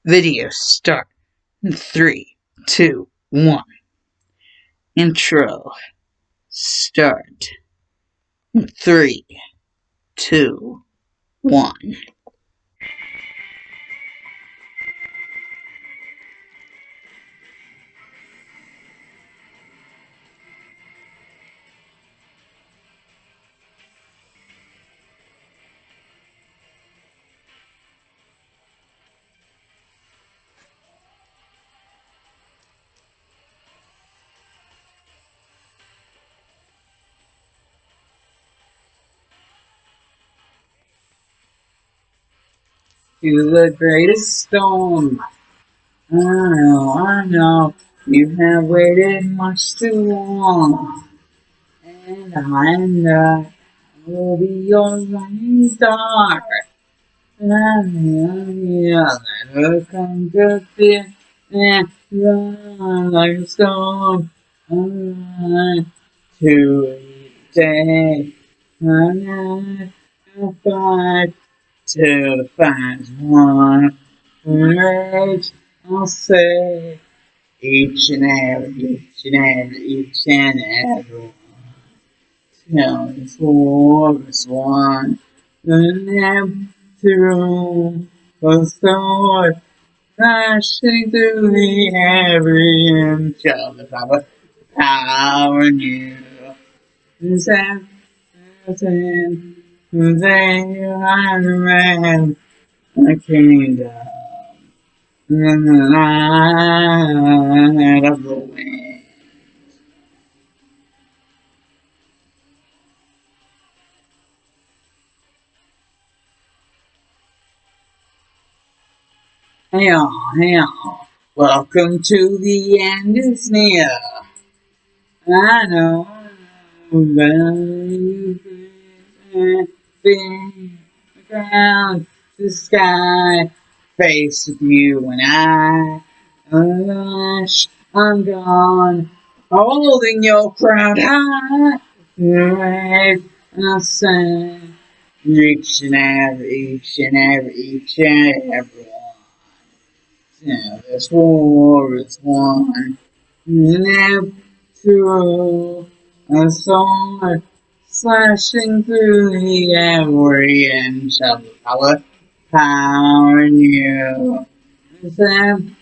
Video start. 3, 2, 1. Intro. Start. 3, 2, 1. To the greatest storm. I know, you have waited much too long. And I will be your running star. Never come to fear and run like a storm. On to each day, and I fight till the fight's won. Rage, I'll say each and every one. Till the forest one. The through the sword, flashing through the every inch of the power new. Then, then you are the man, the kingdom, the light of the wind. Hail, welcome to the end is near. I know that you've been the ground, the sky, face with you and I. Gosh, I'm gone, holding your crown high. Right, I sang each and every one. Yeah, this war is won. Live through a sword slashing through the every inch of the power in you. Listen,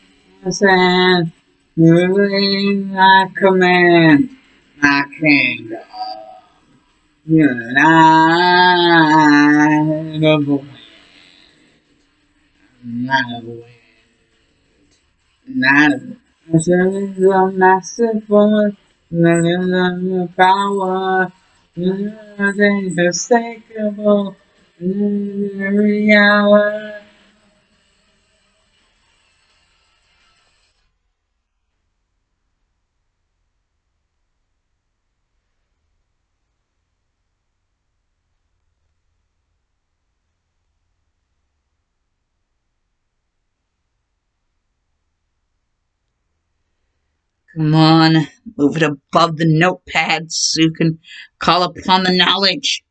moving I command my kingdom. United of the wind, not of the wind. Not a massive force, the power, nothing unmistakable, every hour. Come on, move it above the notepad so you can call upon the knowledge.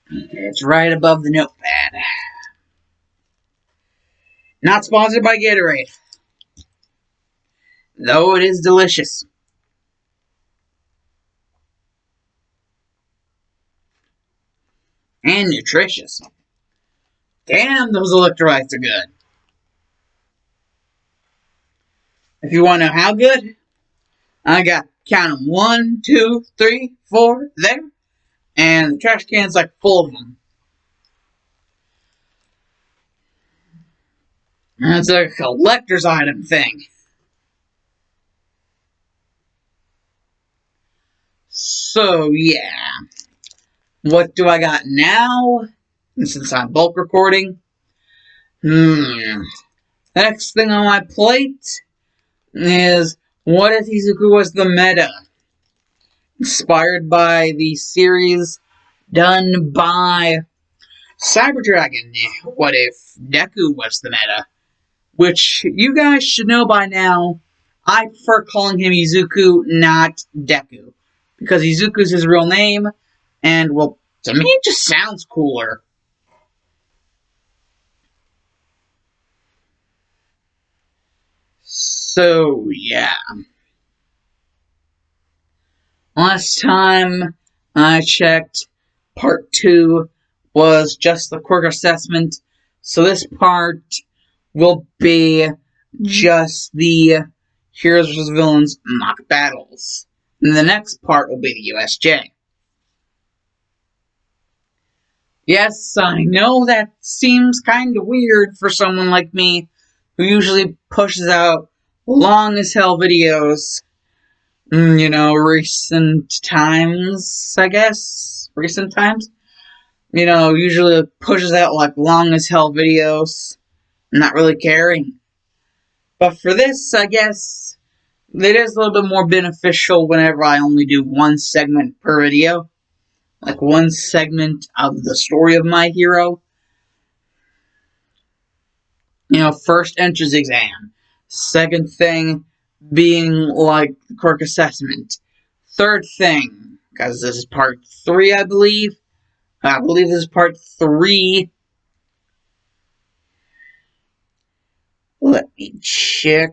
It's right above the notepad. Not sponsored by Gatorade, though it is delicious. And nutritious. Damn, those electrolytes are good. If you want to know how good, I got, count them, 1, 2, 3, 4 there. And the trash can's like full of them. And it's a collector's item thing. So, yeah. What do I got now? And since I'm bulk recording. Next thing on my plate is, what if Izuku was the meta? Inspired by the series done by Cyber Dragon. What if Deku was the meta? Which you guys should know by now, I prefer calling him Izuku, not Deku. Because Izuku's his real name, and, well, to me it just sounds cooler. So, yeah. Last time I checked, part 2 was just the quirk assessment. So this part will be just the Heroes vs. Villains mock battles. And the next part will be the USJ. Yes, I know that seems kind of weird for someone like me, who usually pushes out long as hell videos. Recent times, I guess? Recent times? Usually pushes out like long as hell videos, not really caring. But for this, I guess, it is a little bit more beneficial whenever I only do one segment per video. Like one segment of the story of my hero. First entrance exam. Second thing being like the quirk assessment. Third thing, because this is part 3, I believe. I believe this is part 3. Let me check.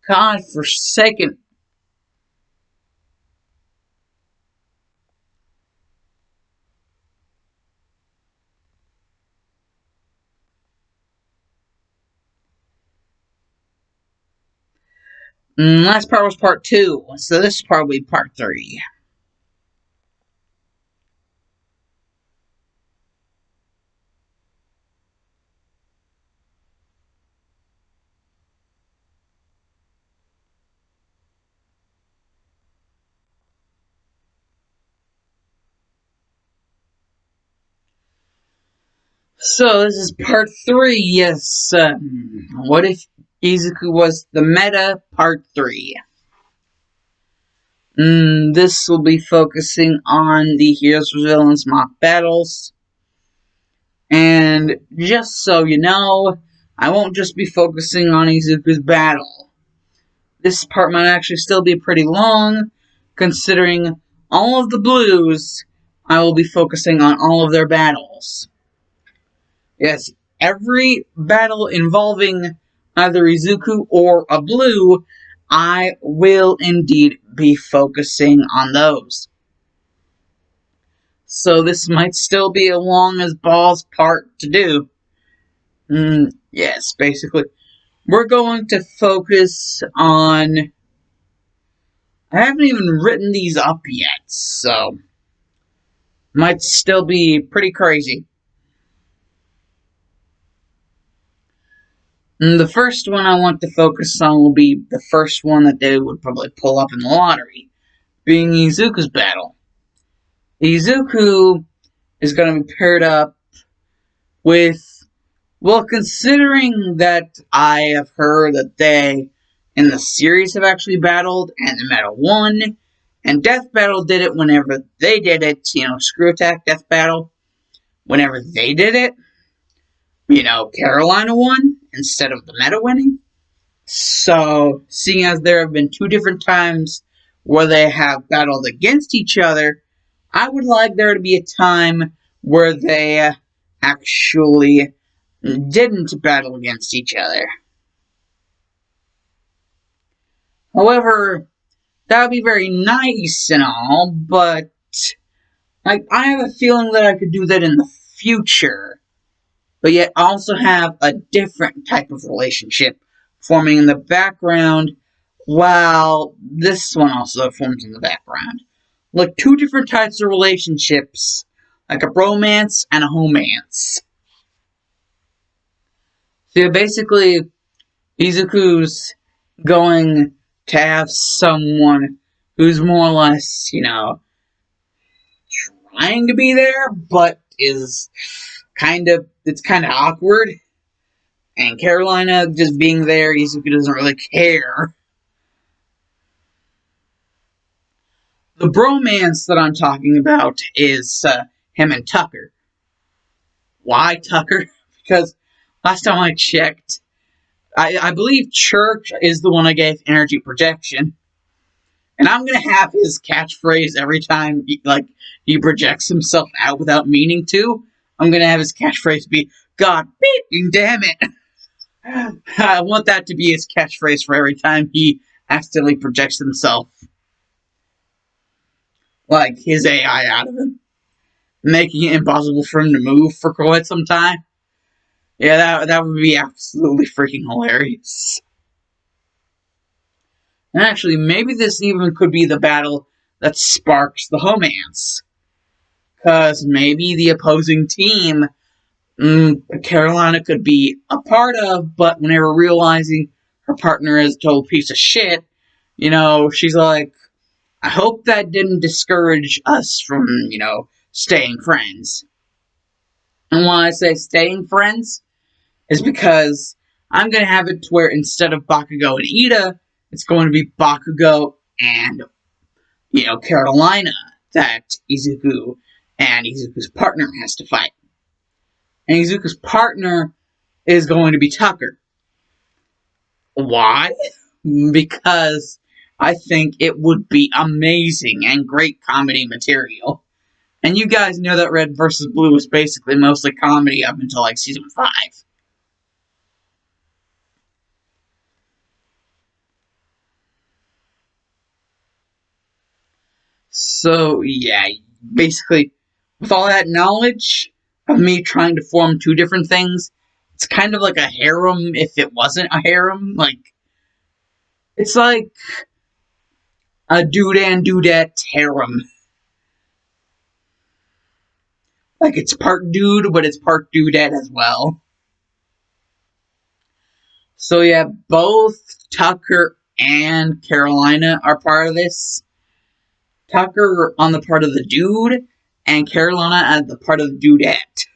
God forsaken. Last part was part 2, so this is probably part 3. So this is part 3, yes. What if Izuku was the meta, part 3. This will be focusing on the Heroes vs. Villains mock battles. And just so you know, I won't just be focusing on Izuku's battle. This part might actually still be pretty long, considering all of the blues, I will be focusing on all of their battles. Yes, every battle involving either Izuku or a blue, I will indeed be focusing on those. So this might still be a long as balls part to do. Yes, basically. We're going to focus on... I haven't even written these up yet, so... might still be pretty crazy. The first one I want to focus on will be the first one that they would probably pull up in the lottery, being Izuku's battle. Izuku is going to be paired up with... Well, considering that I have heard that they, in the series, have actually battled, and the Meta won, and Death Battle did it whenever they did it, Screw Attack, Death Battle, whenever they did it, Carolina won, instead of the Meta winning. So, seeing as there have been 2 different times where they have battled against each other, I would like there to be a time where they actually didn't battle against each other. However, that would be very nice and all, but I have a feeling that I could do that in the future, but yet also have a different type of relationship forming in the background, while this one also forms in the background. Like 2 different types of relationships, like a bromance and a homance. So basically, Izuku's going to have someone who's more or less, trying to be there, but is it's kind of awkward. And Carolina just being there, Izuku doesn't really care. The bromance that I'm talking about is him and Tucker. Why Tucker? Because last time I checked, I believe Church is the one I gave energy projection. And I'm going to have his catchphrase every time, he projects himself out without meaning to, I'm gonna have his catchphrase be, God damn it! I want that to be his catchphrase for every time he accidentally projects himself. Like, his AI out of him. Making it impossible for him to move for quite some time. Yeah, that would be absolutely freaking hilarious. And actually, maybe this even could be the battle that sparks the Homance. Because maybe the opposing team, Carolina could be a part of, but whenever realizing her partner is a total piece of shit, she's like, I hope that didn't discourage us from, staying friends. And why I say staying friends is because I'm going to have it to where instead of Bakugo and Ida, it's going to be Bakugo and, Carolina that Izuku and Izuku's partner has to fight. And Izuku's partner is going to be Tucker. Why? Because I think it would be amazing and great comedy material. And you guys know that Red vs. Blue was basically mostly comedy up until like season 5. So, yeah, basically, with all that knowledge of me trying to form two different things, it's kind of like a harem if it wasn't a harem. Like, it's like a dude and dudette harem. Like, it's part dude, but it's part dudette as well. So, yeah, both Tucker and Carolina are part of this. Tucker on the part of the dude, and Carolina at the part of the dudette.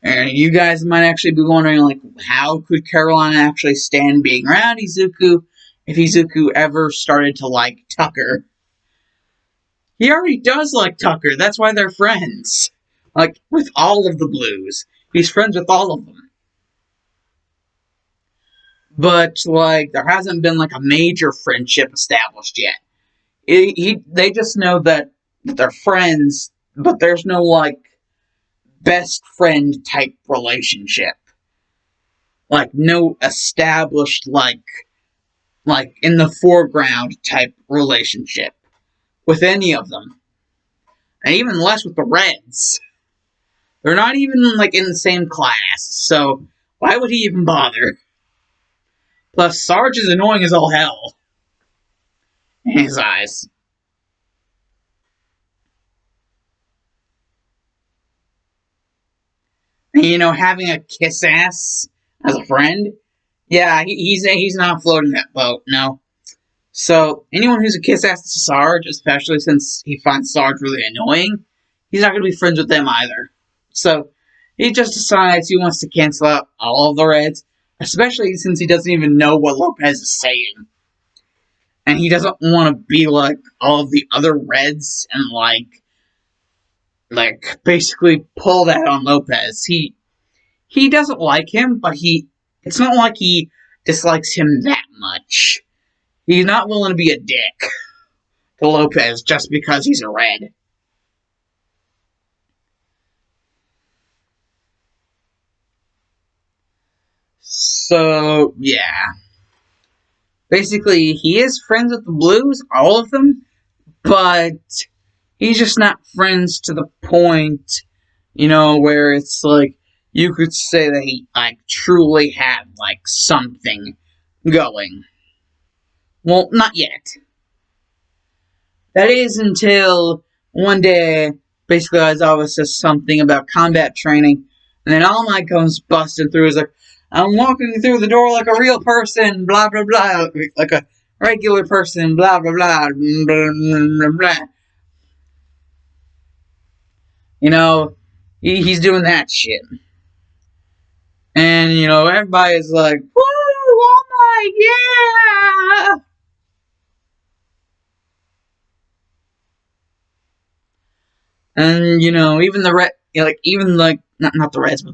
And you guys might actually be wondering, like, how could Carolina actually stand being around Izuku if Izuku ever started to like Tucker? He already does like Tucker, that's why they're friends. Like, with all of the Blues. He's friends with all of them. But, like, there hasn't been, like, a major friendship established yet. They just know that they're friends, but there's no, like, best friend type relationship. Like, no established, like in the foreground type relationship with any of them. And even less with the Reds. They're not even, like, in the same class, so why would he even bother? Plus, Sarge is annoying as all hell. In his eyes. And, having a kiss ass as a friend, yeah, he's not floating that boat, no. So, anyone who's a kiss ass to Sarge, especially since he finds Sarge really annoying, he's not going to be friends with them either. So, he just decides he wants to cancel out all of the Reds, especially since he doesn't even know what Lopez is saying. And he doesn't want to be like all of the other Reds and like basically pull that on Lopez. He doesn't like him, but it's not like he dislikes him that much. He's not willing to be a dick to Lopez just because he's a Red. So, yeah. Basically, he is friends with the Blues, all of them, but he's just not friends to the point, where it's like, you could say that he, truly had, something going. Well, not yet. That is until one day, basically, Aizawa says something about combat training, and then All Might comes busting through. He's like, I'm walking through the door like a real person, blah, blah, blah, like a regular person, blah, blah, blah, blah, blah, blah. He's doing that shit. And, everybody's like, woo, All Might, yeah! And, even the red, not the Reds, but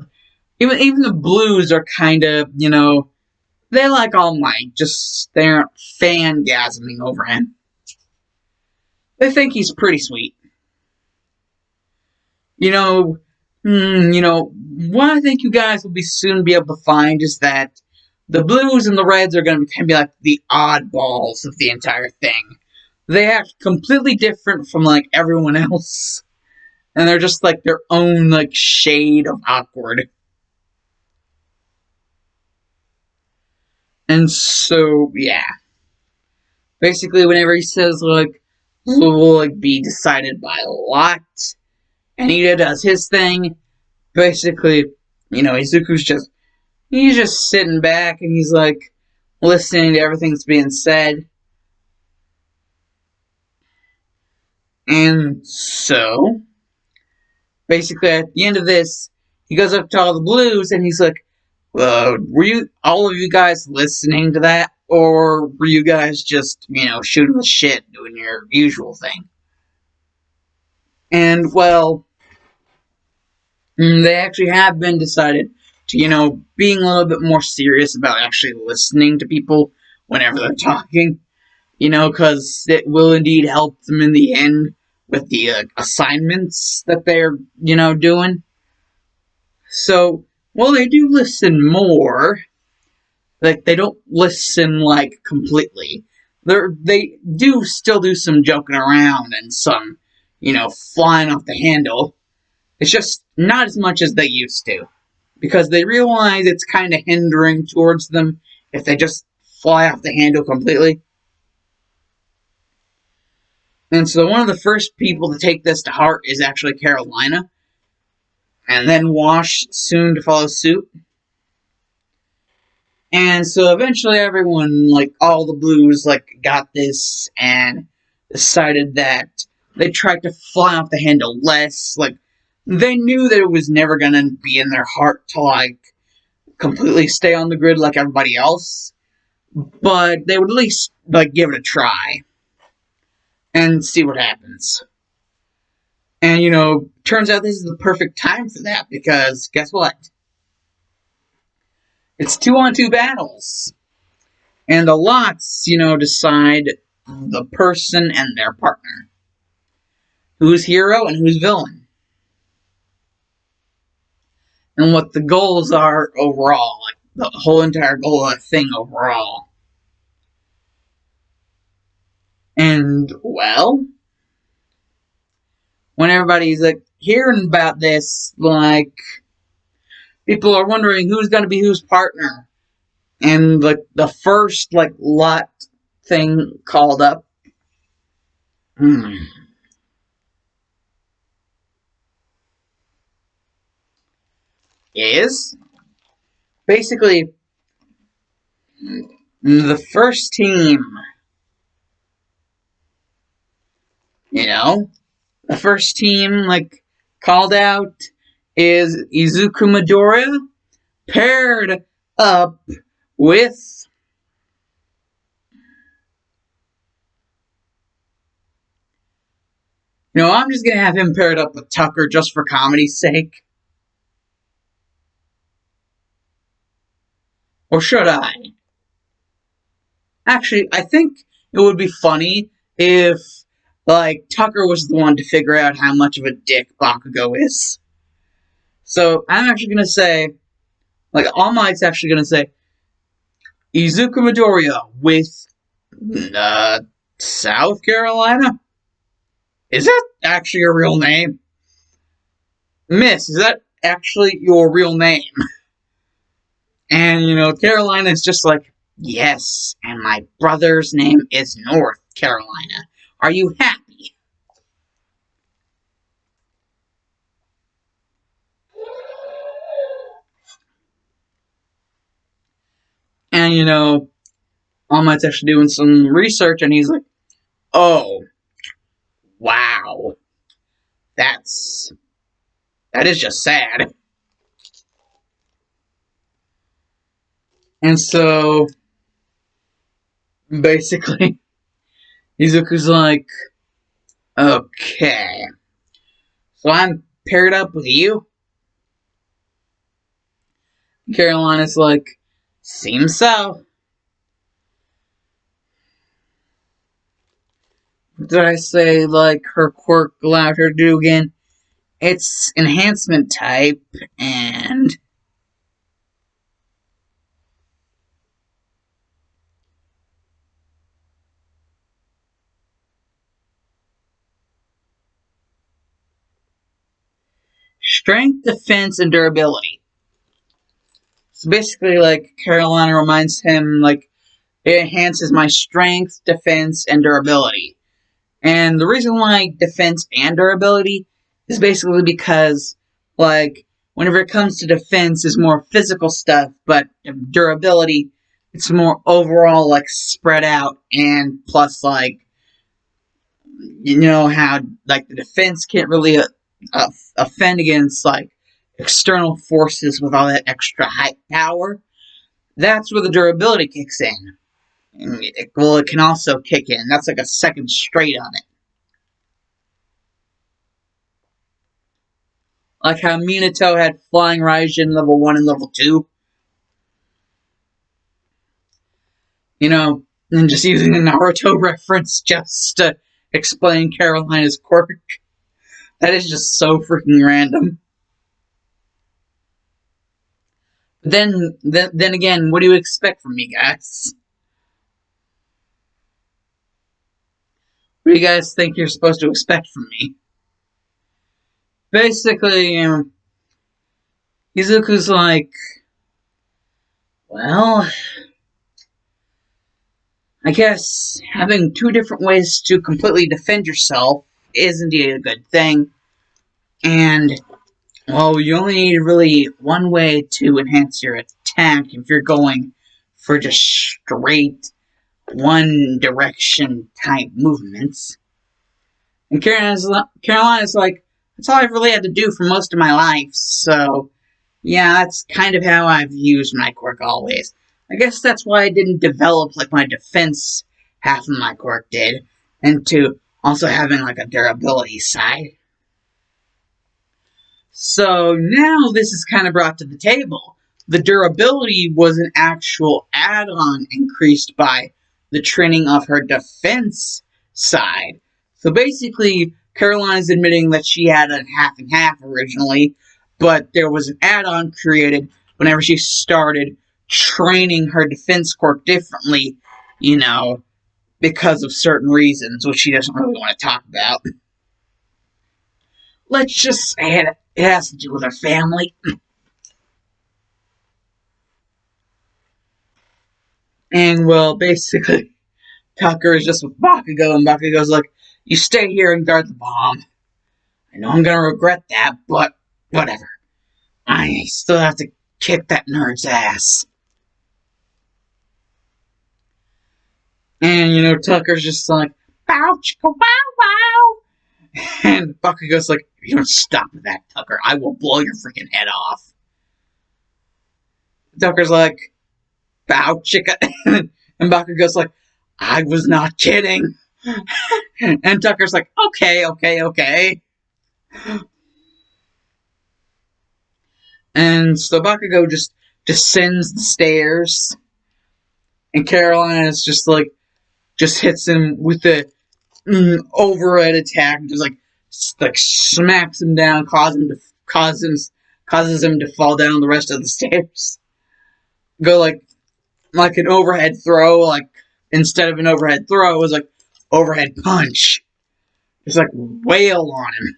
even the Blues are kind of, they like All Might, just they aren't fangasming over him. They think he's pretty sweet. You know, what I think you guys will be soon be able to find is that the blues and the reds are going to be like the oddballs of the entire thing. They act completely different from like everyone else, and they're just like their own like shade of awkward. And so yeah, basically whenever he says like will like be decided by a lot, and Ida does his thing, basically, Izuku's just he's just sitting back and he's like listening to everything that's being said. And so, basically, at the end of this, he goes up to all the blues and he's like, were you, all of you guys listening to that? Or were you guys just, shooting the shit, doing your usual thing? And, well, they actually have been decided to, being a little bit more serious about actually listening to people whenever they're talking. Because it will indeed help them in the end with the assignments that they're, doing. So, well, they do listen more. Like, they don't listen, like, completely. They do still do some joking around and some, flying off the handle. It's just not as much as they used to. Because they realize it's kind of hindering towards them if they just fly off the handle completely. And so one of the first people to take this to heart is actually Carolina, and then Wash soon to follow suit. And so eventually everyone, like all the blues, like got this and decided that they tried to fly off the handle less. Like they knew that it was never gonna be in their heart to like completely stay on the grid like everybody else, but they would at least like give it a try and see what happens. And, turns out this is the perfect time for that because guess what? It's 2-on-2 battles. And the lots, decide the person and their partner. Who's hero and who's villain. And what the goals are overall. Like the whole entire goal of the thing overall. And, well, when everybody's like hearing about this, like people are wondering who's going to be whose partner. And the first like lot thing called up is basically the first team. The first team like called out is Izuku Midoriya paired up with I'm just gonna have him paired up with Tucker just for comedy's sake. Or should I? Actually, I think it would be funny if like Tucker was the one to figure out how much of a dick Bakugo is. So I'm actually gonna say, like All Might's actually gonna say Izuku Midoriya with South Carolina. Is that actually your real name? Miss, is that actually your real name? And, Carolina's just like, yes, and my brother's name is North Carolina. Are you happy? And, All Might's actually doing some research, and he's like, oh, wow. That is just sad. And so, basically, Izuku's like, okay, so I'm paired up with you? Carolina's like, seems so. did I say, like, her quirk allowed her to do again? It's enhancement type, and strength, defense, and durability. So basically, like, Carolina reminds him, like, it enhances my strength, defense, and durability. And the reason why defense and durability is basically because, like, whenever it comes to defense, it's more physical stuff, but durability, it's more overall, like, spread out, and plus, like, you know how, like, the defense can't really offend against, like, external forces with all that extra height power. That's where the durability kicks in. Well, it can also kick in. That's like a second straight on it. Like how Minato had Flying Raijin level 1 and level 2. You know, and just using a Naruto reference just to explain Carolina's quirk. That is just so freaking random. But then again, what do you expect from me, guys? What do you guys think you're supposed to expect from me? Basically, Izuku's like, well, I guess having two different ways to completely defend yourself is indeed a good thing. And, well, you only need really one way to enhance your attack if you're going for just straight one direction type movements. And Carolina's like, that's all I've really had to do for most of my life, so yeah, that's kind of how I've used my quirk always. I guess that's why I didn't develop like my defense half of my quirk did, into also having like a durability side. So now this is kind of brought to the table. The durability was an actual add-on increased by the training of her defense side. So basically, Caroline's admitting that she had a half and half originally, but there was an add-on created whenever she started training her defense quirk differently, you know, because of certain reasons, which she doesn't really want to talk about. Let's just say it has to do with her family. And, well, basically, Tucker is just with Bakugo, and Bakugo's like, you stay here and guard the bomb. I know I'm gonna regret that, but whatever. I still have to kick that nerd's ass. And, you know, Tucker's just like, bow, chicka, wow, wow. And Bakugo's like, if you don't stop with that, Tucker, I will blow your freaking head off. Tucker's like, bow, chicka. And Bakugo's like, I was not kidding. And Tucker's like, okay, okay, okay. And so Bakugo just descends the stairs. And Caroline is just like, just hits him with the overhead attack. Just like smacks him down, causes him to fall down the rest of the stairs. Go like an overhead throw, like instead of an overhead throw, it was like overhead punch. Just like wail on him.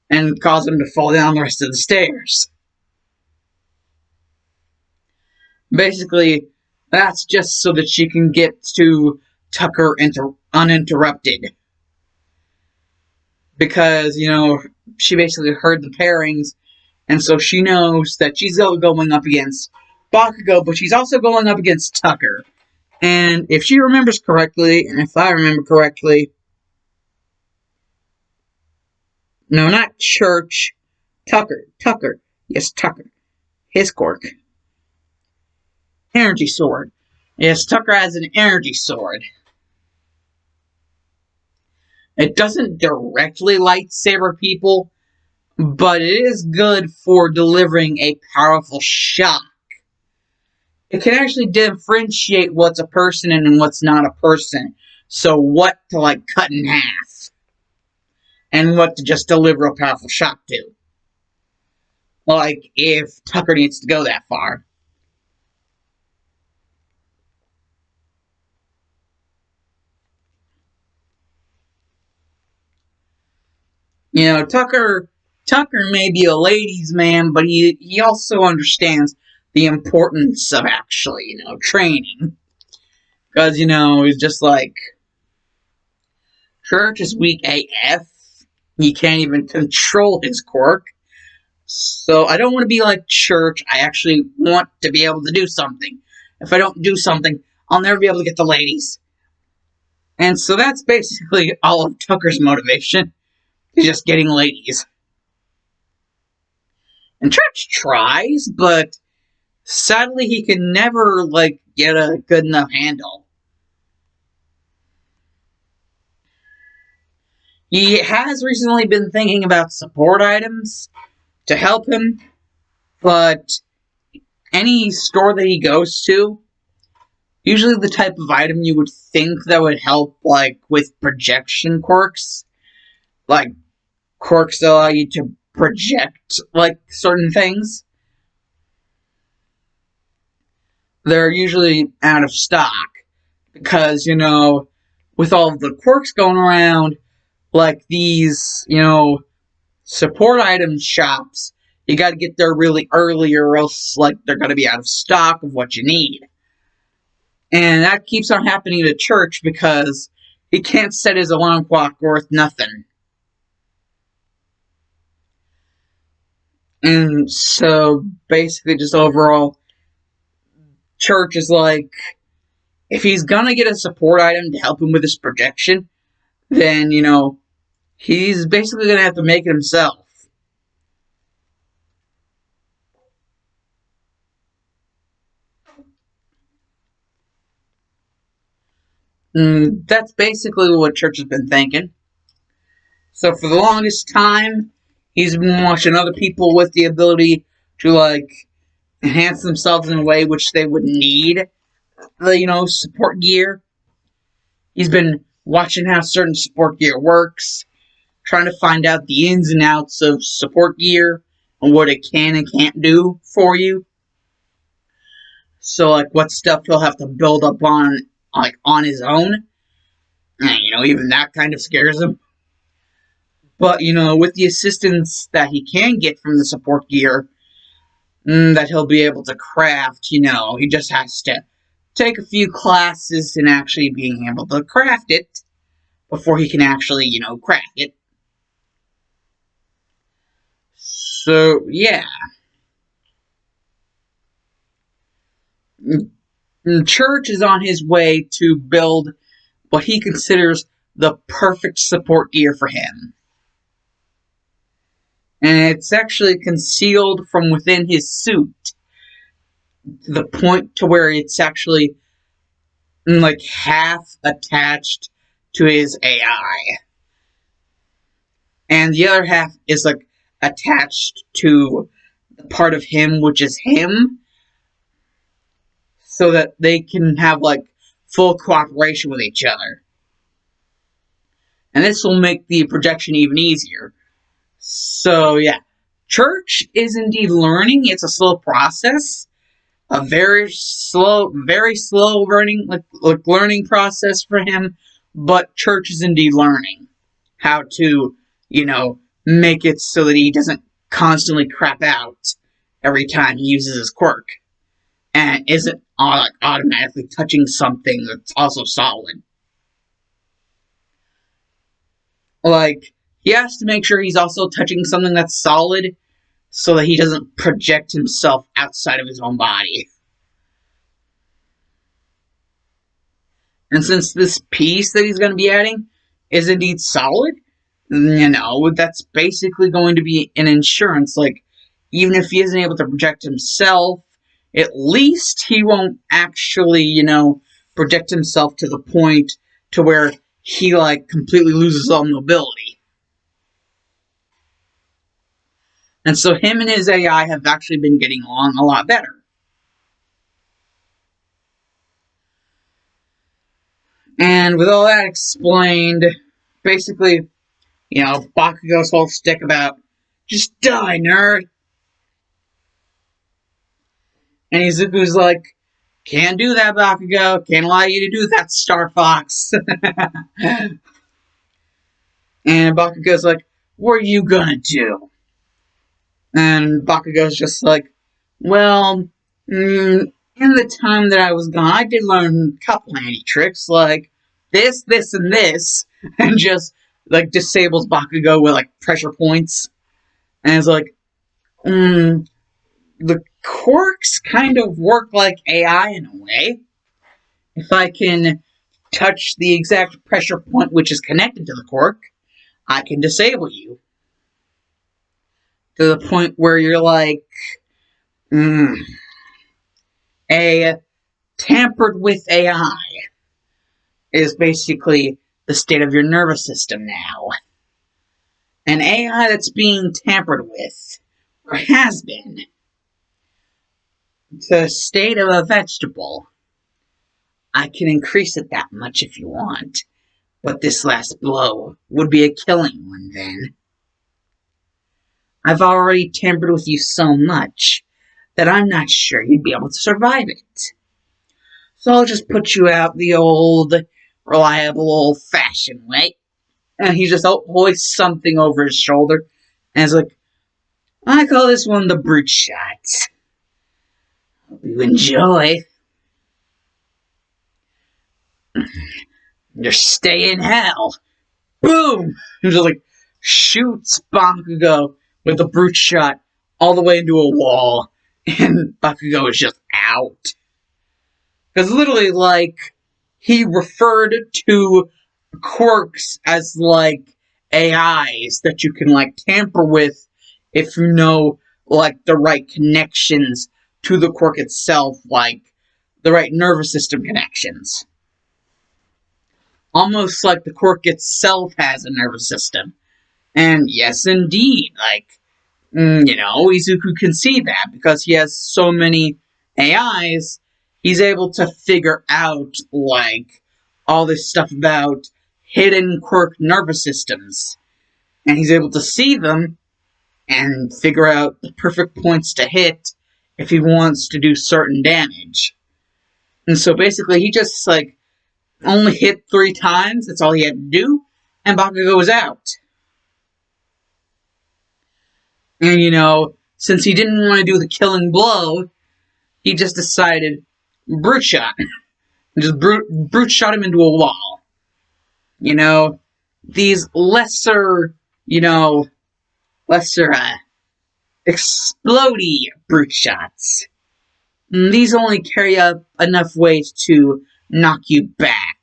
And cause him to fall down the rest of the stairs. Basically, that's just so that she can get to Tucker uninterrupted. Because, you know, she basically heard the pairings, and so she knows that she's going up against Bakugo, but she's also going up against Tucker. And if she remembers correctly, and if I remember correctly, no, not Church, Tucker, yes, Tucker, his quirk. Energy sword. Yes, Tucker has an energy sword. It doesn't directly lightsaber people, but it is good for delivering a powerful shock. It can actually differentiate what's a person and what's not a person. So what to like cut in half, and what to just deliver a powerful shock to. Like if Tucker needs to go that far. You know, Tucker may be a ladies' man, but he also understands the importance of actually, training. Because, he's just like, Church is weak AF. He can't even control his quirk. So I don't want to be like Church. I actually want to be able to do something. If I don't do something, I'll never be able to get the ladies. And so that's basically all of Tucker's motivation. He's just getting ladies. And Church tries, but sadly he can never, get a good enough handle. He has recently been thinking about support items to help him, but any store that he goes to, usually the type of item you would think that would help, with projection quirks, like quirks that allow you to project, certain things, they're usually out of stock. Because, with all of the quirks going around, like these, support item shops, you gotta get there really early or else, they're gonna be out of stock of what you need. And that keeps on happening to Church because he can't set his alarm clock worth nothing. And so, basically, just overall, Church is like, if he's gonna get a support item to help him with his projection, then, he's basically gonna have to make it himself. That's basically what Church has been thinking. So for the longest time, he's been watching other people with the ability to, enhance themselves in a way which they would need the, support gear. He's been watching how certain support gear works, trying to find out the ins and outs of support gear and what it can and can't do for you. So, what stuff he'll have to build up on his own. And, even that kind of scares him. But, with the assistance that he can get from the support gear, that he'll be able to craft, he just has to take a few classes in actually being able to craft it before he can actually, craft it. So, yeah. Church is on his way to build what he considers the perfect support gear for him. And it's actually concealed from within his suit to the point to where it's actually half attached to his AI. And the other half is attached to the part of him which is him, so that they can have full cooperation with each other. And this will make the projection even easier. So yeah, Church is indeed learning. It's a slow process, a very slow learning learning process for him. But Church is indeed learning how to, make it so that he doesn't constantly crap out every time he uses his quirk, and isn't automatically touching something that's also solid. He has to make sure he's also touching something that's solid so that he doesn't project himself outside of his own body. And since this piece that he's going to be adding is indeed solid, that's basically going to be an insurance. Even if he isn't able to project himself, at least he won't actually, project himself to the point to where he, completely loses all mobility. And so him and his AI have actually been getting along a lot better. And with all that explained, basically, Bakugo's whole stick about, just die, nerd. And Izuku's like, can't do that, Bakugo. Can't allow you to do that, Star Fox. And Bakugo's like, what are you gonna do? And Bakugo's just like, well, in the time that I was gone, I did learn a couple handy tricks, like this, this, and this, and just, like, disables Bakugo with, like, pressure points. And it's like, the quirks kind of work like AI in a way. If I can touch the exact pressure point which is connected to the quirk, I can disable you. To the point where you're like, a tampered with AI is basically the state of your nervous system now. An AI that's being tampered with, or has been, the state of a vegetable. I can increase it that much if you want, but this last blow would be a killing one then. I've already tampered with you so much that I'm not sure you'd be able to survive it. So I'll just put you out the old, reliable, old-fashioned way. And he just hoists something over his shoulder, and is like, I call this one the brute shot. Hope you enjoy. Your stay in hell. Boom! He just like shoots Bakugo with the brute shot all the way into a wall, and Bakugo is just out. Because literally, like, he referred to quirks as, like, AIs that you can, like, tamper with if you know, like, the right connections to the quirk itself, like, the right nervous system connections. Almost like the quirk itself has a nervous system. And yes, indeed, like, Izuku can see that because he has so many AIs, he's able to figure out, like, all this stuff about hidden quirk nervous systems. And he's able to see them and figure out the perfect points to hit if he wants to do certain damage. And so basically he just, like, only hit 3 times, that's all he had to do, and Bakugo was out. And, since he didn't want to do the killing blow, he just decided, brute shot. Just brute shot him into a wall. These lesser explodey brute shots. These only carry up enough weight to knock you back.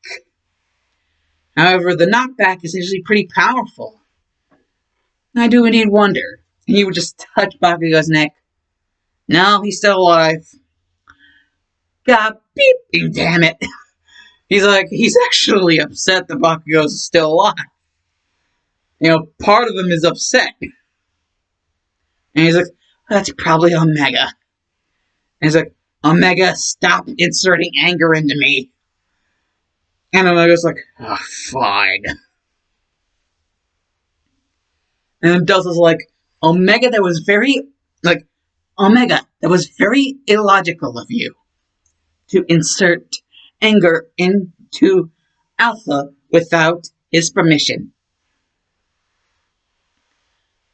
However, the knockback is usually pretty powerful. I do indeed wonder. He would just touch Bakugo's neck. No, he's still alive. God, beep, damn it. He's actually upset that Bakugo's still alive. Part of him is upset. And he's like, that's probably Omega. And he's like, Omega, stop inserting anger into me. And Omega's like, oh, fine. And Delta's like, Omega, that was very illogical of you to insert anger into Alpha without his permission.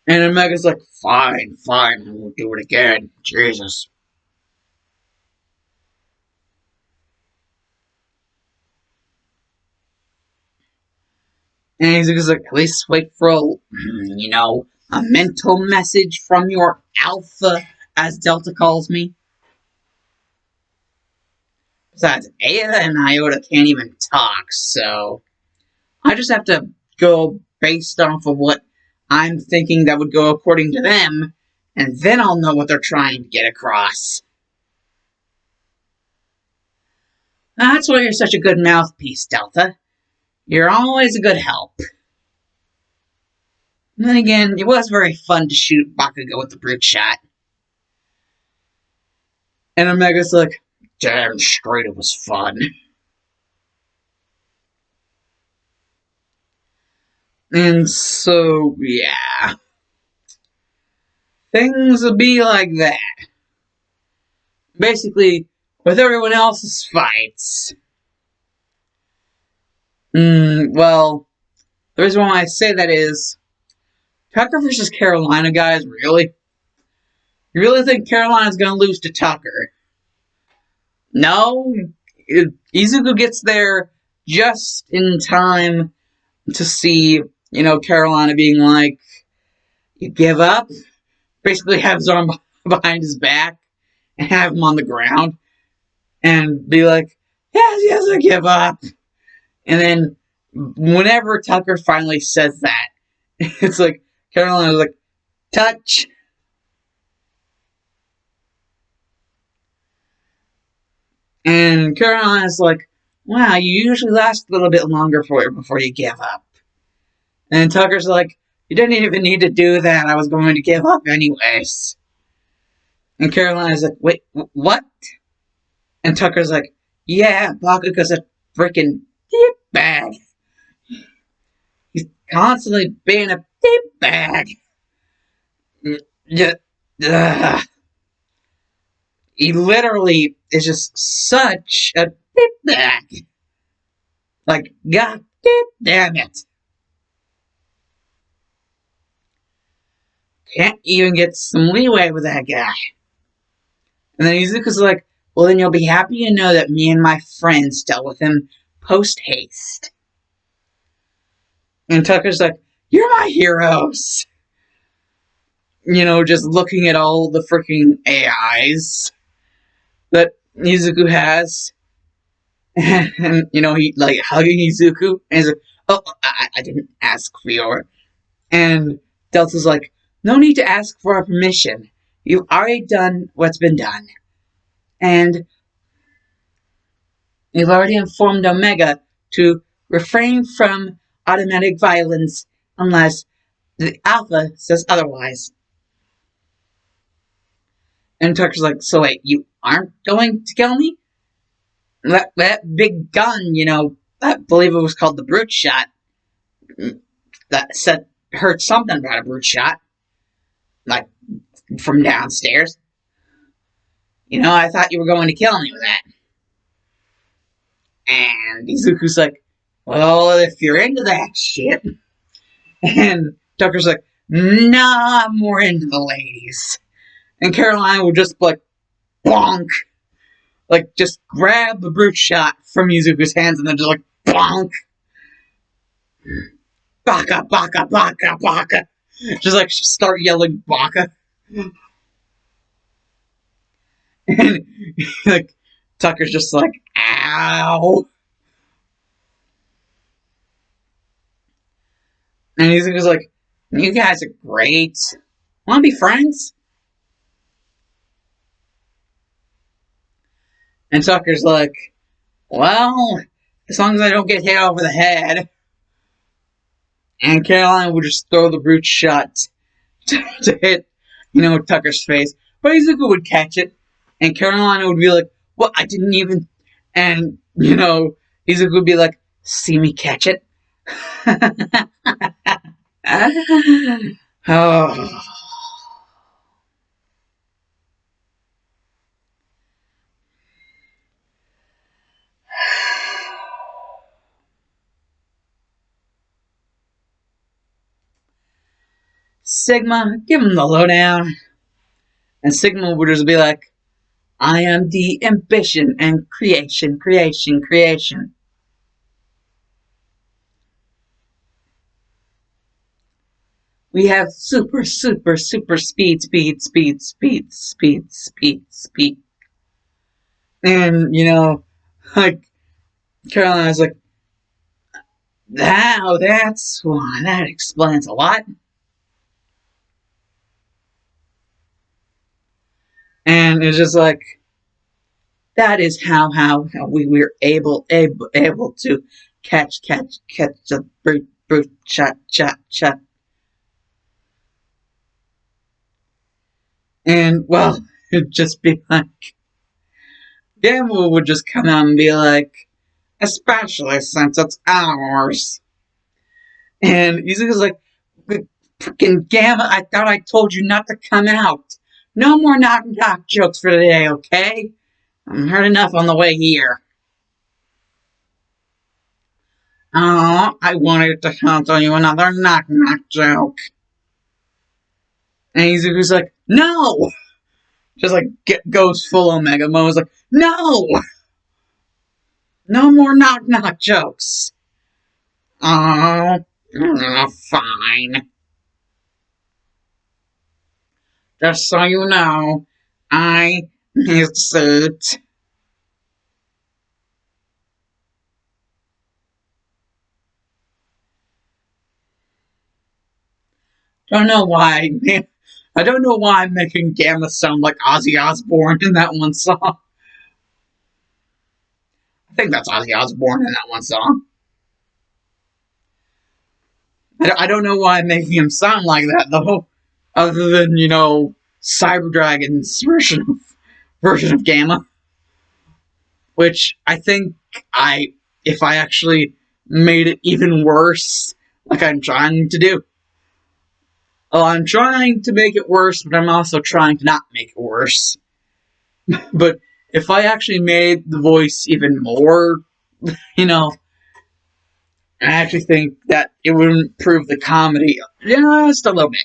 And Omega's like, fine, I won't do it again. Jesus. And he's like, at least wait for a mental message from your Alpha, as Delta calls me. Besides, Ada and Iota can't even talk, so I just have to go based off of what I'm thinking that would go according to them, and then I'll know what they're trying to get across. That's why you're such a good mouthpiece, Delta. You're always a good help. And then again, it was very fun to shoot Bakugo with the brute shot. And Omega's like, damn straight it was fun. And so, yeah. Things will be like that. Basically, with everyone else's fights. Well, the reason why I say that is Tucker versus Carolina, guys, really? You really think Carolina's gonna lose to Tucker? No? Izuku gets there just in time to see, Carolina being like, you give up? Basically have his arm behind his back and have him on the ground and be like, yes, I give up. And then whenever Tucker finally says that, it's like, Carolina's like, touch. And Carolina's like, wow, you usually last a little bit longer before you give up. And Tucker's like, you didn't even need to do that. I was going to give up anyways. And Carolina's like, wait, what? And Tucker's like, yeah, Bakugo's a freaking dickbag. He's constantly being a dickbag. He literally is just such a dickbag. Like, god damn it. Can't even get some leeway with that guy. And then Izuku's like, well, then you'll be happy to know that me and my friends dealt with him post-haste. And Tucker's like, you're my heroes. Just looking at all the freaking AIs that Izuku has. And, he, like, hugging Izuku. And he's like, oh, I didn't ask for your... And Delta's like, no need to ask for our permission. You've already done what's been done. And you've already informed Omega to refrain from automatic violence unless the Alpha says otherwise. And Tucker's like, so wait, you aren't going to kill me? That big gun, I believe it was called the Brute Shot, that heard something about a Brute Shot. Like, from downstairs. I thought you were going to kill me with that. And Izuku's like, well, if you're into that shit. And Tucker's like, nah, I'm more into the ladies. And Carolina would just, like, bonk. Like, just grab the Brute Shot from Izuku's hands and then just, like, bonk. Baka, baka, baka, baka. Just, like, start yelling baka. And, like, Tucker's just like, ow. And he's just like, you guys are great. Want to be friends? And Tucker's like, well, as long as I don't get hit over the head. And Caroline would just throw the Brute Shot to hit, Tucker's face. But Izuku would catch it. And Carolina would be like, well, I didn't even... And, Izuku would be like, see me catch it? Oh. Sigma, give him the lowdown. And Sigma would just be like, I am the ambition and creation. We have super speed. And, like, Caroline's like, that's why, that explains a lot. And it's just like, that is how we were able to catch the brute shot. And, well, it'd just be like, Gamble would just come out and be like, especially since it's ours. And Izuku's like, freaking Gamma, I thought I told you not to come out. No more knock knock jokes for today, okay? I've heard enough on the way here. Oh, I wanted to tell you another knock knock joke. And Izuku's like, no! Just like goes full Omega Mode. Is like, no! No more knock knock jokes. Oh, fine. Just so you know, I missed it. Don't know why. I don't know why I'm making Gamma sound like Ozzy Osbourne in that one song. I think that's Ozzy Osbourne in that one song. I don't know why I'm making him sound like that though, other than Cyber Dragon's version of Gamma, which I think if I actually made it even worse, like I'm trying to do. Well, I'm trying to make it worse, but I'm also trying to not make it worse. But if I actually made the voice even more, I actually think that it would improve the comedy just a little bit.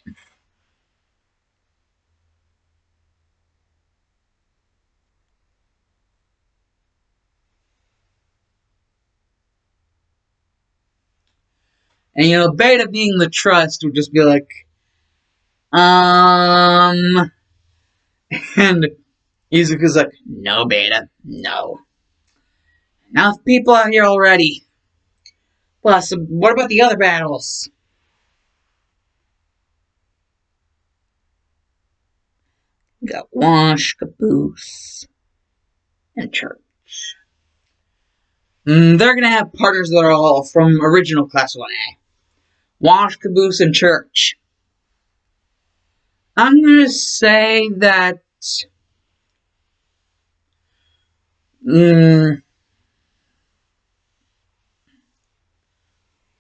And Beta being the trust would just be like, and Izuku's like, no, Beta, no. Enough people out here already. Plus, what about the other battles? We got Wash, Caboose, and Church. They're gonna have partners that are all from original Class 1A. Wash, Caboose, and Church. I'm gonna say that.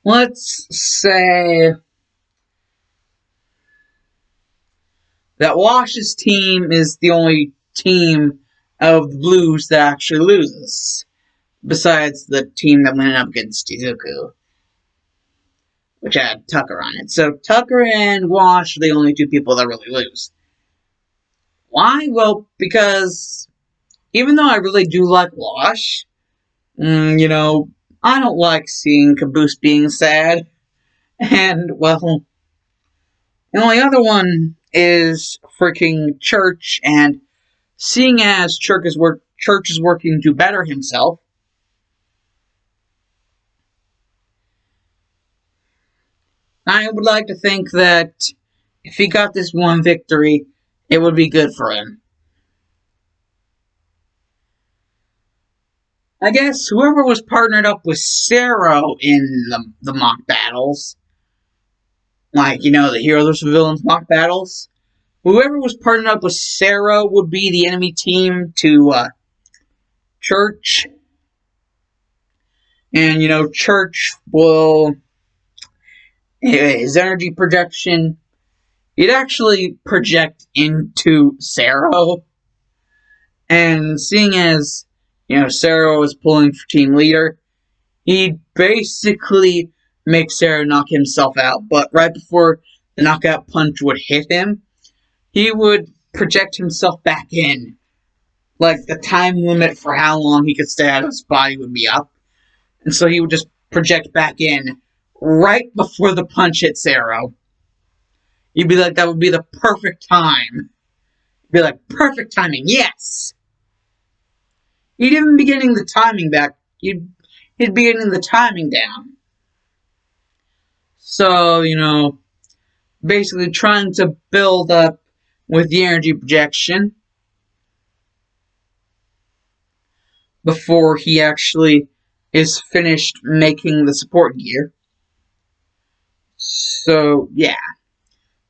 Let's say that Wash's team is the only team of the Blues that actually loses, besides the team that went up against Izuku, which had Tucker on it. So Tucker and Wash are the only two people that really lose. Why? Well, because even though I really do like Wash, I don't like seeing Caboose being sad. And, well, the only other one is freaking Church, and seeing as Church is working to better himself, I would like to think that if he got this one victory, it would be good for him. I guess whoever was partnered up with Sero in the mock battles, like, the Heroes vs. Villains mock battles, whoever was partnered up with Sero would be the enemy team to Church. And, Church will, his energy projection, he'd actually project into Sero. And seeing as, Sero was pulling for team leader, he'd basically make Sero knock himself out. But right before the knockout punch would hit him, he would project himself back in. Like, the time limit for how long he could stay out of his body would be up. And so he would just project back in right before the punch hit Sero. You'd be like, that would be the perfect time. You'd be like, perfect timing, yes! He'd even be getting the timing back. He'd be getting the timing down. So, basically trying to build up with the energy projection before he actually is finished making the support gear. So, yeah.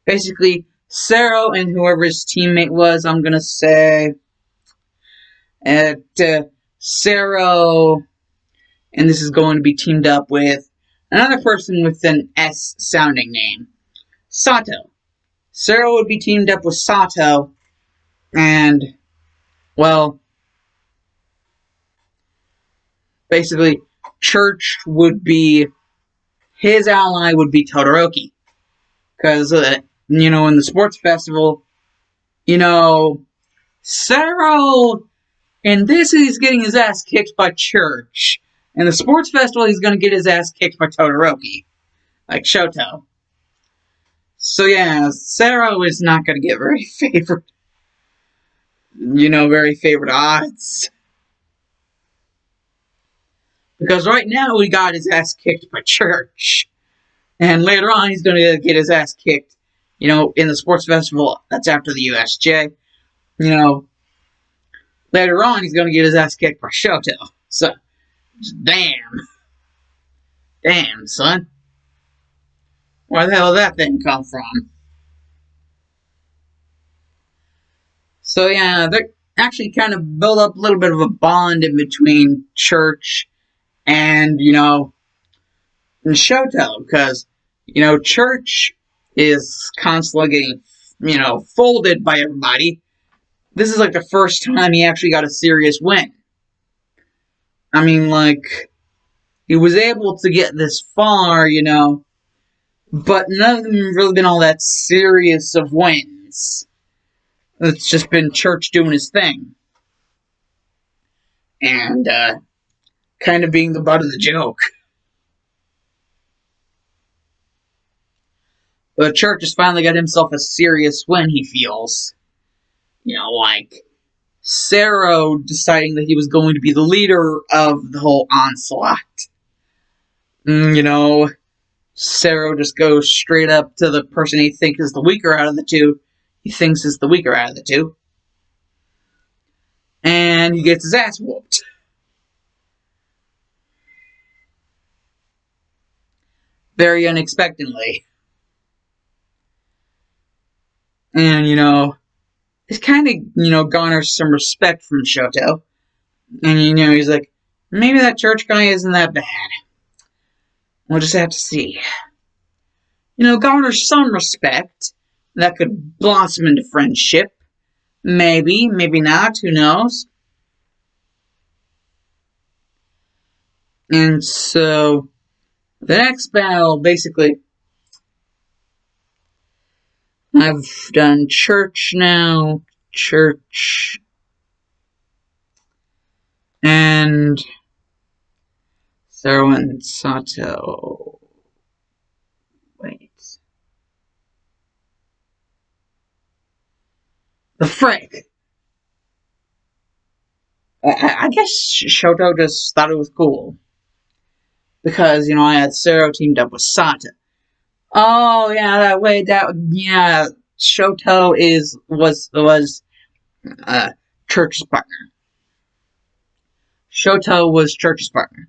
Basically, Sero and whoever his teammate was, I'm gonna say Sero, and this is going to be teamed up with another person with an S sounding name, Sato. Sarah would be teamed up with Sato, and, well, basically, Church would be, his ally would be Todoroki. Because, in the sports festival, Sarah, in this he's getting his ass kicked by Church. In the sports festival, he's going to get his ass kicked by Todoroki. Like Shoto. So yeah, Sarah is not going to get very favored odds. Because right now we got his ass kicked by Church. And later on he's going to get his ass kicked, in the sports festival. That's after the USJ. Later on he's going to get his ass kicked by Shoto. So, damn. Damn, son. Where the hell did that thing come from? So yeah, they actually kind of build up a little bit of a bond in between Church and, Shoto, because, Church is constantly getting, folded by everybody. This is like the first time he actually got a serious win. I mean, like, he was able to get this far, but none of them have really been all that serious of wins. It's just been Church doing his thing. And, kind of being the butt of the joke. But Church has finally got himself a serious win, he feels. Like Sarah deciding that he was going to be the leader of the whole onslaught. Sarah just goes straight up to the person he thinks is the weaker out of the two. He thinks is the weaker out of the two. And he gets his ass whooped. Very unexpectedly. And, it kind of, garners some respect from Shoto. And, he's like, maybe that Church guy isn't that bad. We'll just have to see. Garners some respect. That could blossom into friendship. Maybe, maybe not, who knows? And so, the next battle, basically, I've done Church now, Church, and Zero and Sato. Wait. The frick! I guess Shoto just thought it was cool. Because, I had Zero teamed up with Sato. Oh, yeah, that way, Shoto was Church's partner. Shoto was Church's partner.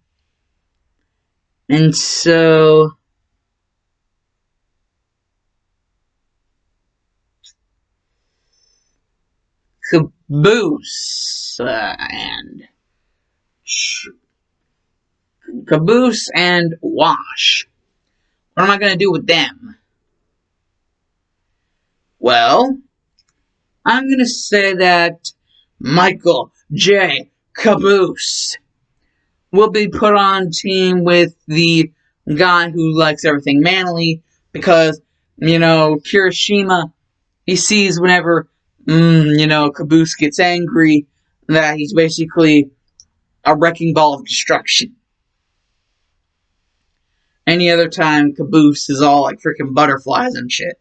And so, Caboose and Wash. What am I going to do with them? Well, I'm going to say that Michael J. Caboose will be put on team with the guy who likes everything manly, because, Kirishima, he sees whenever, Caboose gets angry, that he's basically a wrecking ball of destruction. Any other time, Caboose is all like freaking butterflies and shit.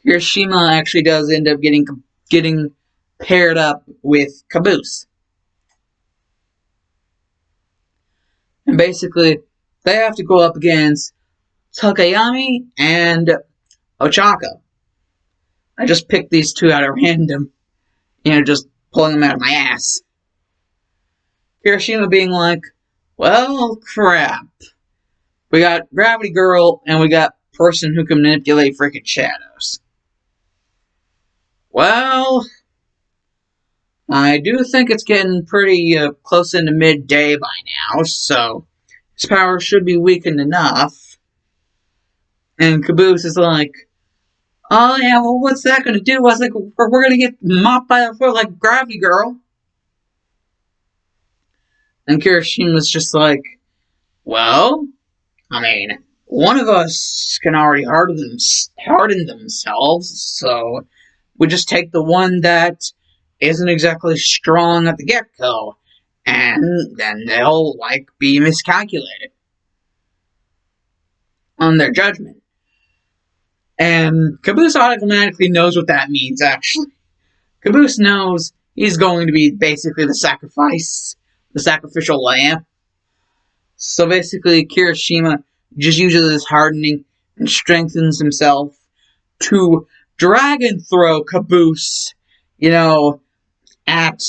Kirishima actually does end up getting paired up with Caboose. And basically, they have to go up against Takayami and Ochako. I just picked these two out of random. Just pulling them out of my ass. Kirishima being like, well, crap. We got Gravity Girl, and we got person who can manipulate freaking shadows. Well, I do think it's getting pretty close into midday by now, so his power should be weakened enough. And Caboose is like, oh yeah, well what's that gonna do? I was like, we're gonna get mopped by the floor like Gravity Girl. And Kirishima's just like, well, I mean, one of us can already harden themselves, so we just take the one that isn't exactly strong at the get-go, and then they'll, be miscalculated on their judgment. And Caboose automatically knows what that means, actually. Caboose knows he's going to be basically the sacrificial lamb. So basically, Kirishima just uses his hardening and strengthens himself to dragon throw Caboose, at,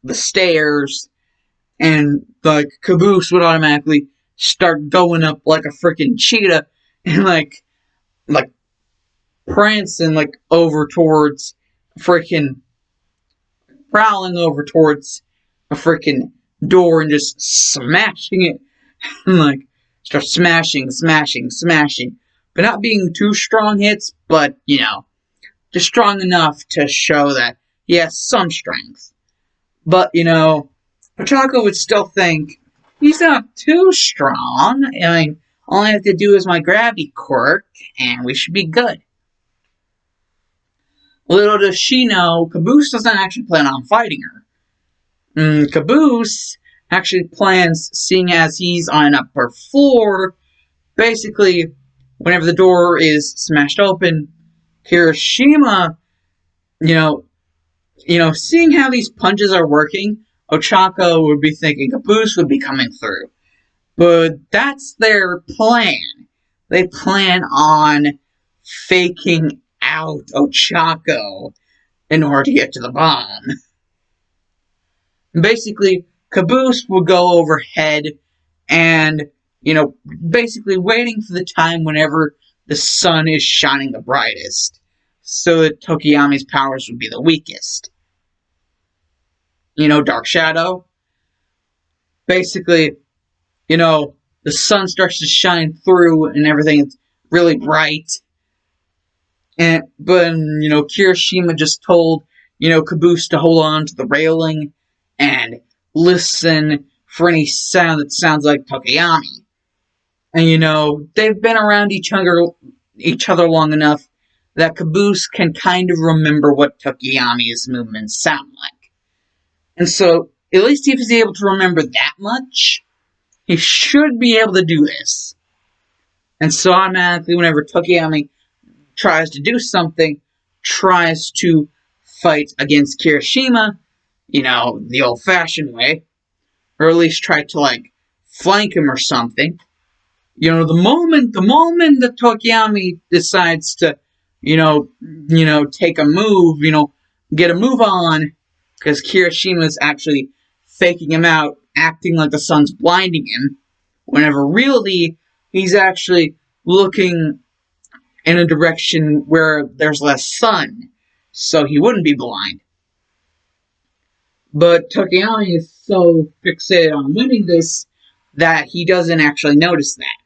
the stairs, and, Caboose would automatically start going up like a freaking cheetah, and, prancing, over towards freaking prowling over towards a freaking door and just smashing it. And, start smashing, but not being too strong hits, but, just strong enough to show that he has some strength. But, Ochako would still think he's not too strong. I mean, all I have to do is my gravity quirk, and we should be good. Little does she know, Caboose doesn't actually plan on fighting her. Caboose actually plans, seeing as he's on an upper floor, basically, whenever the door is smashed open, Kirishima, seeing how these punches are working, Ochako would be thinking Caboose would be coming through. But that's their plan. They plan on faking out Ochako in order to get to the bomb. Basically, Caboose will go overhead and, basically waiting for the time whenever the sun is shining the brightest, so that Tokiyami's powers would be the weakest. Dark Shadow. Basically, the sun starts to shine through and everything is really bright. But Kirishima just told, Caboose to hold on to the railing and listen for any sound that sounds like Tokiyami. And, they've been around each other long enough that Caboose can kind of remember what Tokiyami's movements sound like. And so, at least if he's able to remember that much, he should be able to do this. And so automatically, whenever Tokiyami tries to do something, tries to fight against Kirishima, the old-fashioned way, or at least try to, flank him or something, the moment that Tokiyami decides to, take a move, get a move on, because Kirishima is actually faking him out, acting like the sun's blinding him, whenever really he's actually looking in a direction where there's less sun, so he wouldn't be blind. But Tokiyami is so fixated on winning this that he doesn't actually notice that.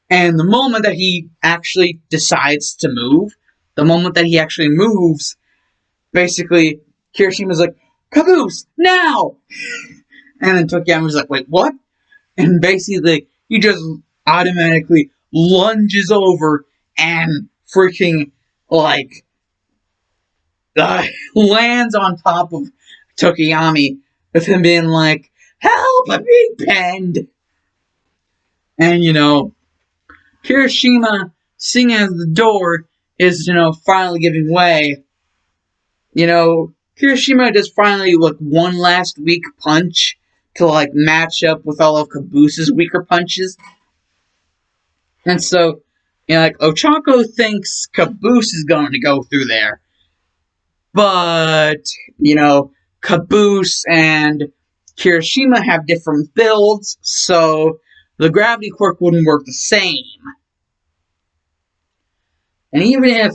And the moment that he actually decides to move, the moment that he actually moves, basically, Kirishima's like, Caboose, now! And then Tokiyami's like, wait, what? And basically, he just automatically lunges over and freaking, lands on top of Tokiyami with him being like, help, I'm being pinned! And, Kirishima, seeing as the door is, finally giving way, Kirishima does finally, one last weak punch to, match up with all of Caboose's weaker punches. And so, Ochako thinks Caboose is going to go through there. But, Caboose and Kirishima have different builds, so the gravity quirk wouldn't work the same. And even if,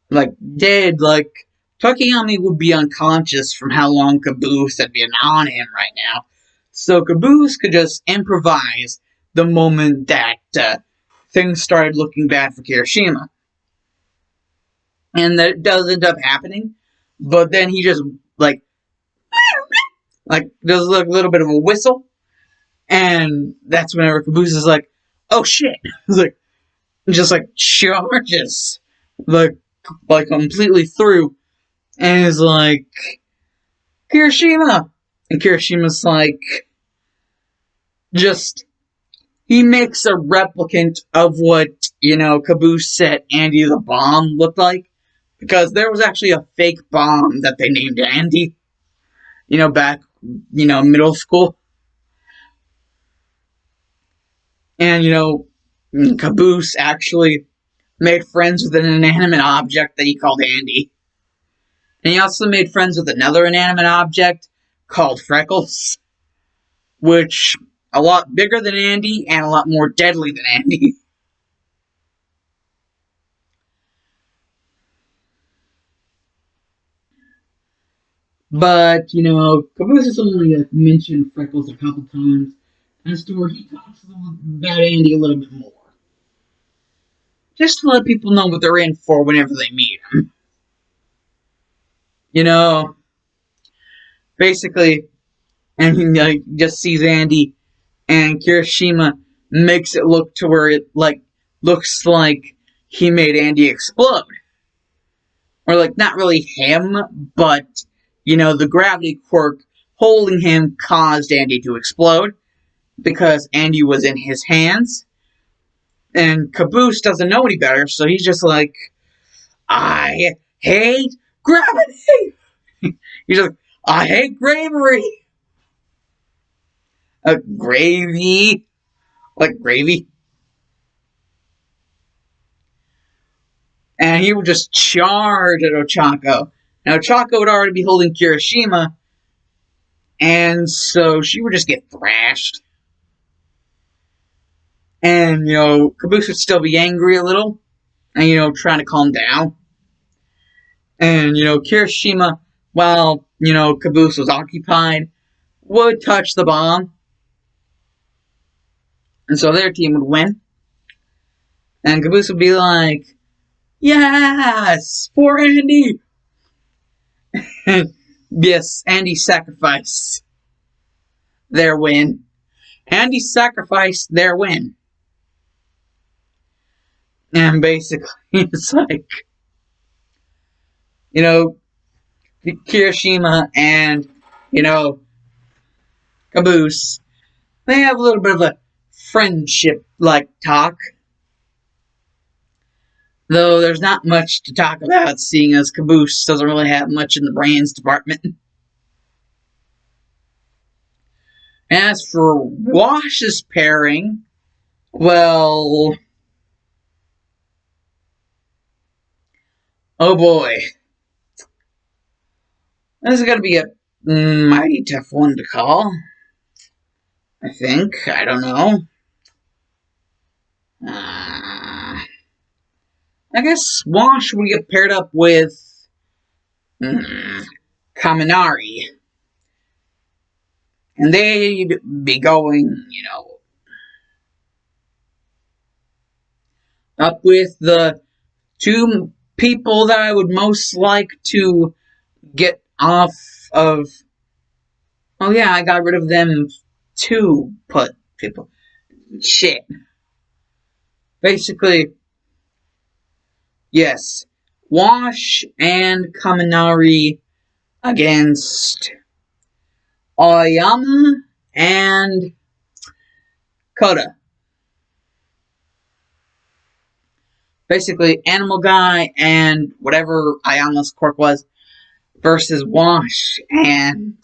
like, dead, like, Tokiyami would be unconscious from how long Caboose had been on him right now. So Caboose could just improvise the moment that things started looking bad for Kirishima. And that does end up happening, but then he just, does a little bit of a whistle, and that's whenever Caboose is like, oh shit! It's like, just like charges, like completely through, and is like, Kirishima! And Kirishima's like, just, he makes a replicant of what, Caboose said Andy the Bomb looked like. Because there was actually a fake bomb that they named Andy, back, middle school. And, Caboose actually made friends with an inanimate object that he called Andy. And he also made friends with another inanimate object called Freckles, which a lot bigger than Andy and a lot more deadly than Andy. But, Caboose has only mentioned Freckles a couple times as to where he talks about Andy a little bit more. Just to let people know what they're in for whenever they meet him. Basically, and he just sees Andy, and Kirishima makes it look to where it looks like he made Andy explode, or not really him, but the gravity quirk holding him caused Andy to explode because Andy was in his hands, and Caboose doesn't know any better, so he's just like, I hate gravity. He's like, I hate bravery. Gravy. Like gravy. And he would just charge at Ochako. Now, Ochako would already be holding Kirishima, and so she would just get thrashed. And, Caboose would still be angry a little, and, trying to calm down. And, Kirishima, while, Caboose was occupied, would touch the bomb. And so their team would win. And Caboose would be like, yes, for Andy. Yes, Andy sacrificed their win. Andy sacrificed their win. And basically, it's like, Kirishima and, Caboose, they have a little bit of a friendship-like talk. Though there's not much to talk about, seeing as Caboose doesn't really have much in the brains department. As for Wash's pairing, well, oh boy. This is going to be a mighty tough one to call. I think. I don't know. I guess Wash would get paired up with Kaminari. And they'd be going, up with the two people that I would most like to get off of. Oh yeah, I got rid of them to put people. Shit. Basically, yes. Wash and Kaminari against Aoyama and Koda. Basically, Animal Guy and whatever Aoyama's quirk was versus Wash and,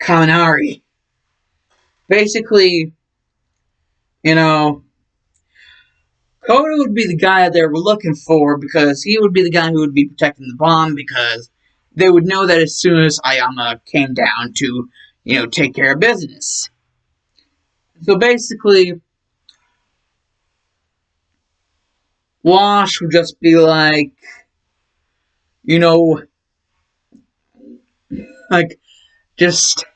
Kaminari. Basically, Koda would be the guy they were looking for because he would be the guy who would be protecting the bomb because they would know that as soon as Aoyama came down to, take care of business. So basically, Wash would just be like, you know, like, just,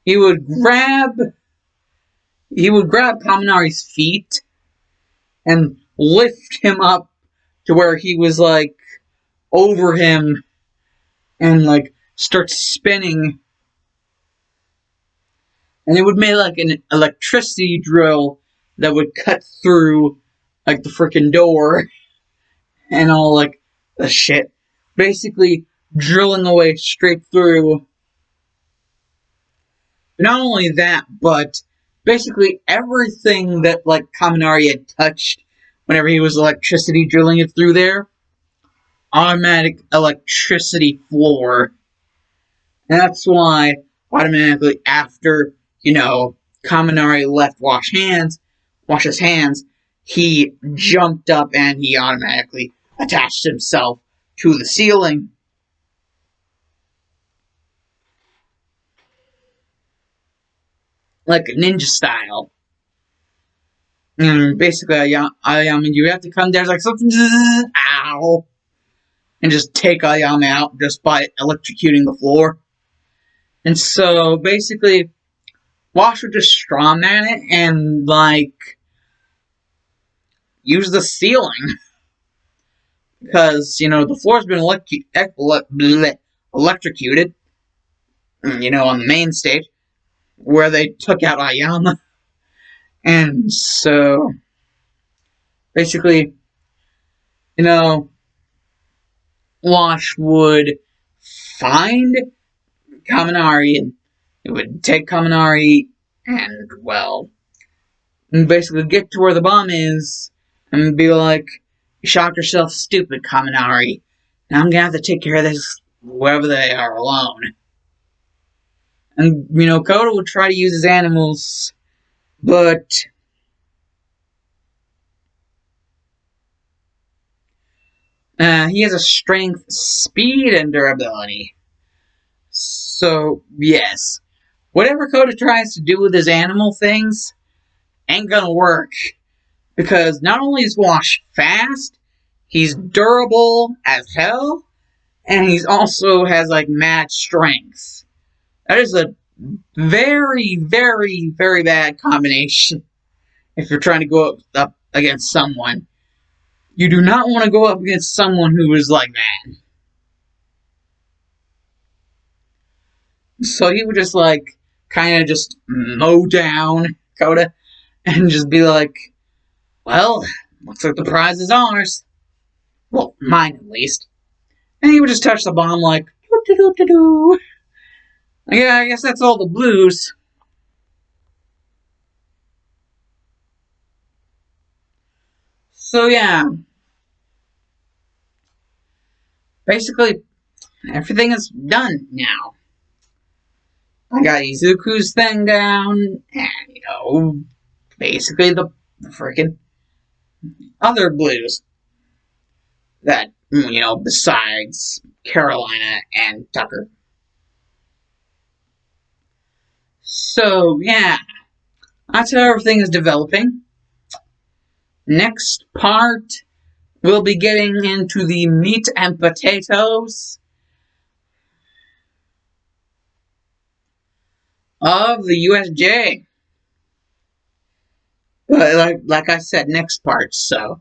he would grab, Kaminari's feet and lift him up to where he was, like, over him and, like, start spinning. And it would make, like, an electricity drill that would cut through, like, the freaking door and all, like, the shit. Basically, drilling away straight through. Not only that, but basically everything that, like, Kaminari had touched whenever he was electricity drilling it through there, automatic electricity floor. And that's why, automatically after, Kaminari left Wash's hands, he jumped up and he automatically attached himself to the ceiling. Like ninja style. And basically, Ayame, you have to come there like something, ow, and just take Ayame out just by electrocuting the floor. And so, basically, Wash would just strawman it and, like, use the ceiling. Because, the floor's been electrocuted, on the main stage, where they took out Ayama. And so, basically, Wash would find Kaminari, and it would take Kaminari and, well, basically get to where the bomb is and be like, you shocked yourself, stupid Kaminari. Now I'm gonna have to take care of this wherever they are alone. And, Koda would try to use his animals, but he has a strength, speed, and durability. So, yes. Whatever Koda tries to do with his animal things ain't gonna work. Because not only is Wash fast, he's durable as hell, and he's also has, like, mad strength. That is a very, very, very bad combination if you're trying to go up against someone. You do not want to go up against someone who is like that. So he would just, like, kind of just mow down Koda and just be like, well, looks like the prize is ours. Well, mine at least. And he would just touch the bomb like, doo-doo-doo-doo-doo. Yeah, I guess that's all the blues. So yeah. Basically, everything is done now. I got Izuku's thing down, and, basically the freaking other blues that, besides Carolina and Tucker. So, yeah, that's how everything is developing. Next part, we'll be getting into the meat and potatoes of the USJ. But like I said, next part, so.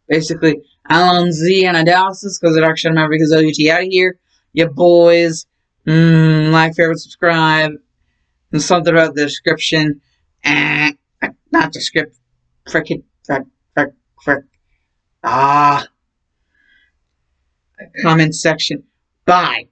Basically, Alan Z and Analysis, because it actually remember because OUT out of here. Ya boys, like, favorite, subscribe, and something about the description, and not the script, frick, comment section. Bye.